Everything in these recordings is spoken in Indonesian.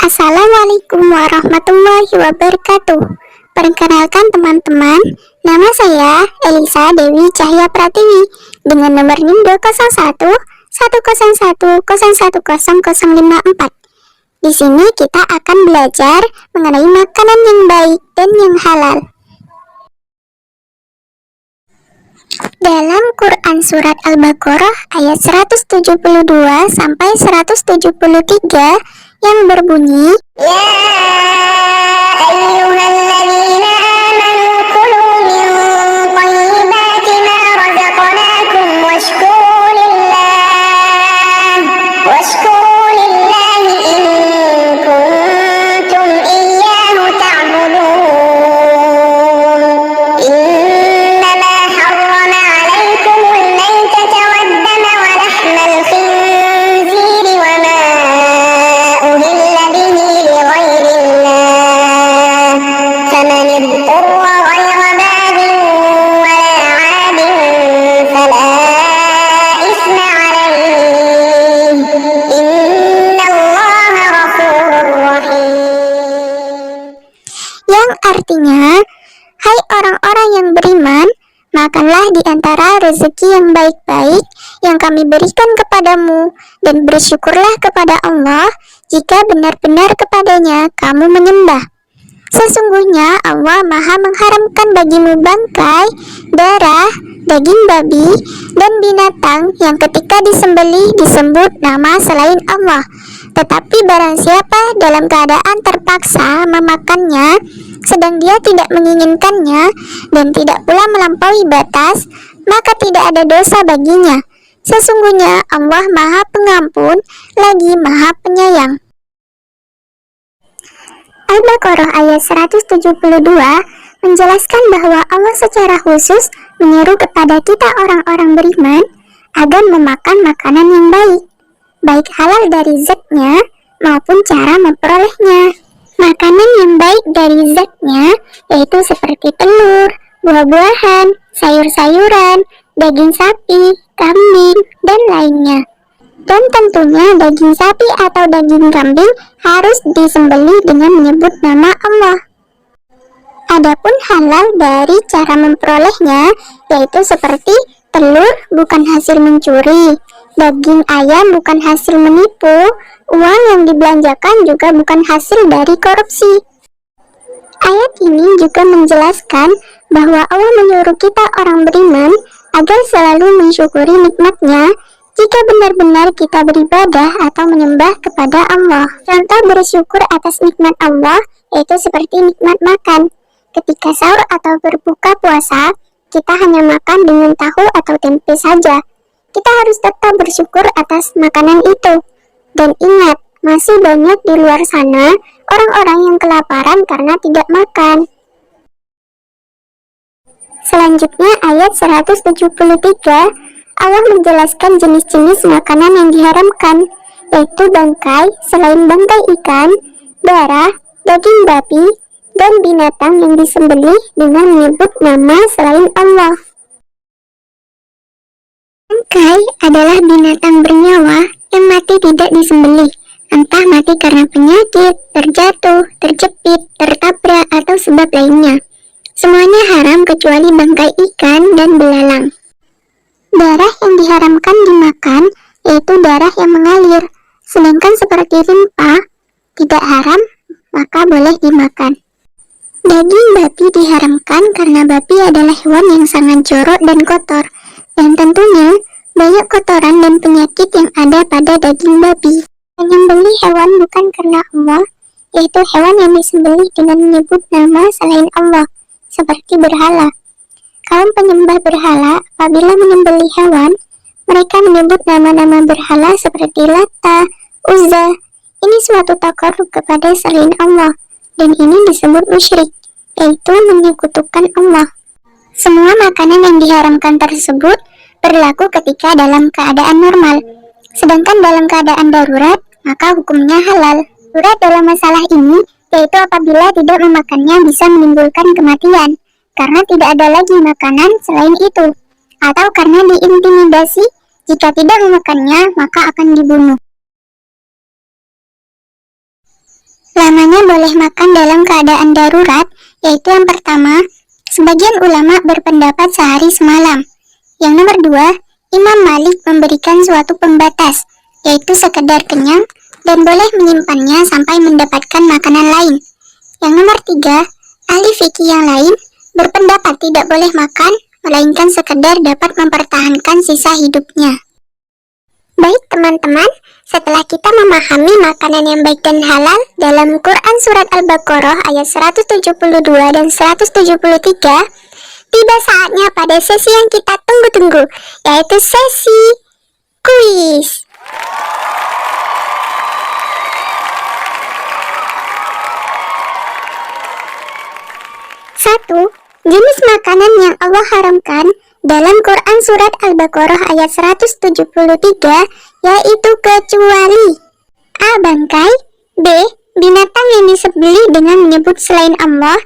Assalamualaikum warahmatullahi wabarakatuh. Perkenalkan teman-teman, nama saya Elisa Dewi Cahya Pratiwi dengan nomor NIM 201 101 010054. Di sini kita akan belajar mengenai makanan yang baik dan yang halal. Dalam Quran Surat Al-Baqarah ayat 172 sampai 173 yang berbunyi, Ya ayyuhalladzina amanu kulu min thayyibati ma razaqnakum washkuru lillahi in kuntum iyyahu ta'budun. Innama harrama 'alaikumul maytata wad-dama wa lahmal khinziri wa ma uhilla bihi lighairiillah faman idtarra ghayra baghin wa la 'adin fala isma 'alaihi innallaha ghafurur rahim. Yang artinya, hai orang-orang yang beriman, makanlah di antara rezeki yang baik-baik yang kami berikan kepadamu, dan bersyukurlah kepada Allah jika benar-benar kepadanya kamu menyembah. Sesungguhnya Allah Maha mengharamkan bagimu bangkai, darah, daging babi, dan binatang yang ketika disembelih disebut nama selain Allah. Tetapi barang siapa dalam keadaan terpaksa memakannya, sedang dia tidak menginginkannya dan tidak pula melampaui batas, maka tidak ada dosa baginya. Sesungguhnya Allah Maha Pengampun lagi Maha Penyayang. Al-Baqarah ayat 172 menjelaskan bahwa Allah secara khusus menyeru kepada kita orang-orang beriman agar memakan makanan yang baik, baik halal dari zatnya maupun cara memperolehnya. Makanan yang baik dari zatnya yaitu seperti telur, buah-buahan, sayur-sayuran, daging sapi, kambing, dan lainnya. Dan tentunya daging sapi atau daging kambing harus disembelih dengan menyebut nama Allah. Adapun halal dari cara memperolehnya yaitu seperti telur bukan hasil mencuri, daging ayam bukan hasil menipu, uang yang dibelanjakan juga bukan hasil dari korupsi. Ayat ini juga menjelaskan bahwa Allah menyuruh kita orang beriman agar selalu mensyukuri nikmatnya jika benar-benar kita beribadah atau menyembah kepada Allah. Contoh bersyukur atas nikmat Allah yaitu seperti nikmat makan. Ketika sahur atau berbuka puasa, kita hanya makan dengan tahu atau tempe saja. Kita harus tetap bersyukur atas makanan itu. Dan ingat, masih banyak di luar sana orang-orang yang kelaparan karena tidak makan. Selanjutnya ayat 173, Allah menjelaskan jenis-jenis makanan yang diharamkan, yaitu bangkai selain bangkai ikan, darah, daging babi, dan binatang yang disembelih dengan menyebut nama selain Allah. Bangkai adalah binatang bernyawa yang mati tidak disembelih, entah mati karena penyakit, terjatuh, terjepit, tertabrak, atau sebab lainnya. Semuanya haram kecuali bangkai ikan dan belalang. Darah yang diharamkan dimakan yaitu darah yang mengalir, sedangkan seperti limpa tidak haram, maka boleh dimakan. Daging babi diharamkan karena babi adalah hewan yang sangat jorok dan kotor, dan tentunya banyak kotoran dan penyakit yang ada pada daging babi. Menyembelih hewan bukan karena Allah, yaitu hewan yang disembelih dengan menyebut nama selain Allah, seperti berhala. Kaum penyembah berhala apabila menyembelih hewan, mereka menyebut nama-nama berhala seperti Lata, Uzza. Ini suatu takarrub kepada selain Allah, dan ini disebut musyrik, yaitu menyekutukan Allah. Semua makanan yang diharamkan tersebut berlaku ketika dalam keadaan normal, sedangkan dalam keadaan darurat, maka hukumnya halal. Darurat dalam masalah ini yaitu apabila tidak memakannya bisa menimbulkan kematian, karena tidak ada lagi makanan selain itu, atau karena diintimidasi jika tidak memakannya maka akan dibunuh. Lamanya boleh makan dalam keadaan darurat, yaitu yang pertama, sebagian ulama berpendapat sehari semalam. Yang nomor dua, Imam Malik memberikan suatu pembatas, yaitu sekedar kenyang dan boleh menyimpannya sampai mendapatkan makanan lain. Yang nomor tiga, ahli fikih yang lain berpendapat tidak boleh makan, melainkan sekedar dapat mempertahankan sisa hidupnya. Baik teman-teman, setelah kita memahami makanan yang baik dan halal dalam Quran Surat Al-Baqarah ayat 172 dan 173, tiba saatnya pada sesi yang kita tunggu-tunggu, yaitu sesi kuis. Satu, jenis makanan yang Allah haramkan dalam Quran Surat Al-Baqarah ayat 173, yaitu kecuali A. Bangkai, B. Binatang yang disembelih dengan menyebut selain Allah,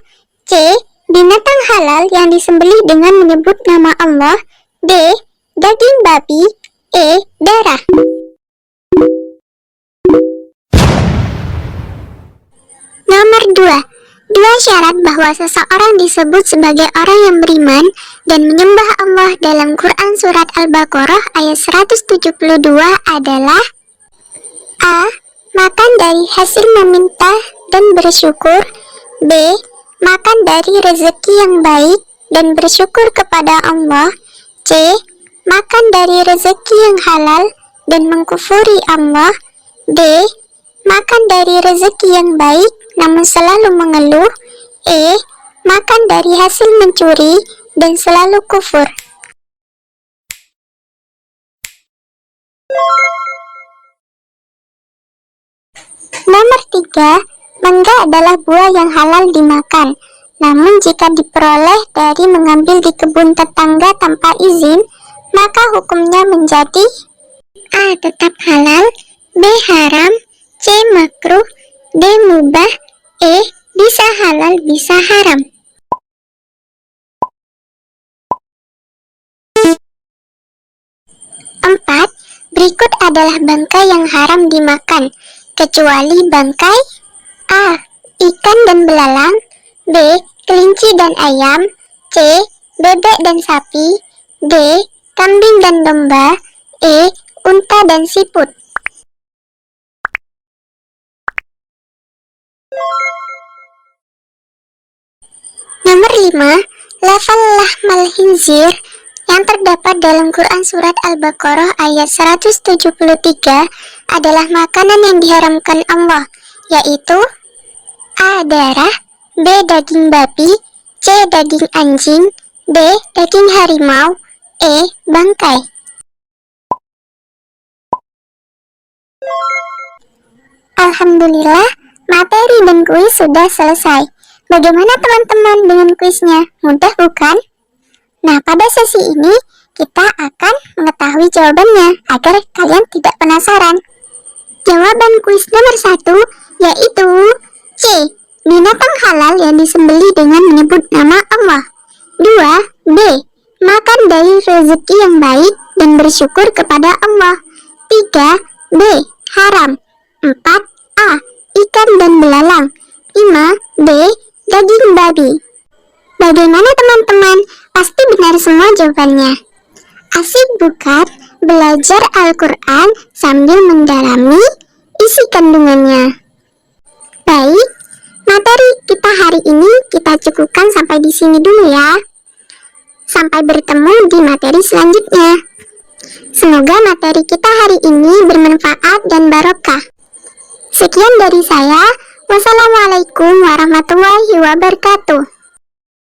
C. Binatang halal yang disembelih dengan menyebut nama Allah, D. Daging babi, E. Darah. Nomor 2. Dua syarat bahwa seseorang disebut sebagai orang yang beriman dan menyembah Allah dalam Quran Surat Al-Baqarah ayat 172 adalah A. Makan dari hasil meminta dan bersyukur, B. Makan dari rezeki yang baik dan bersyukur kepada Allah, C. Makan dari rezeki yang halal dan mengkufuri Allah, D. Makan dari rezeki yang baik namun selalu mengeluh, E. Makan dari hasil mencuri dan selalu kufur. Nomor 3, mangga adalah buah yang halal dimakan. Namun jika diperoleh dari mengambil di kebun tetangga tanpa izin, maka hukumnya menjadi A. Tetap halal, B. Haram, C. Makruh, D. Mubah, E. Bisa halal, bisa haram. Empat, berikut adalah bangkai yang haram dimakan, kecuali bangkai A. Ikan dan belalang, B. Kelinci dan ayam, C. Bebek dan sapi, D. Kambing dan domba, E. Unta dan siput. Nomor 5, lafal lahmal khinzir yang terdapat dalam Quran Surat Al-Baqarah ayat 173 adalah makanan yang diharamkan Allah, yaitu A. Darah, B. Daging babi, C. Daging anjing, D. Daging harimau, E. Bangkai. Alhamdulillah, materi dan kuis sudah selesai. Bagaimana teman-teman dengan kuisnya? Mudah bukan? Nah, pada sesi ini kita akan mengetahui jawabannya agar kalian tidak penasaran. Jawaban kuis nomor 1 yaitu C. Binatang halal yang disembelih dengan menyebut nama Allah. 2. B. Makan dari rezeki yang baik dan bersyukur kepada Allah. 3. B. Haram. 4. A. Ikan dan belalang. 5. B. Daging babi. Bagaimana teman-teman? Pasti benar semua jawabannya. Asik bukan belajar Al-Quran sambil mendalami isi kandungannya. Baik, materi kita hari ini kita cukupkan sampai di sini dulu ya. Sampai bertemu di materi selanjutnya. Semoga materi kita hari ini bermanfaat dan barokah. Sekian dari saya. Wassalamualaikum warahmatullahi wabarakatuh.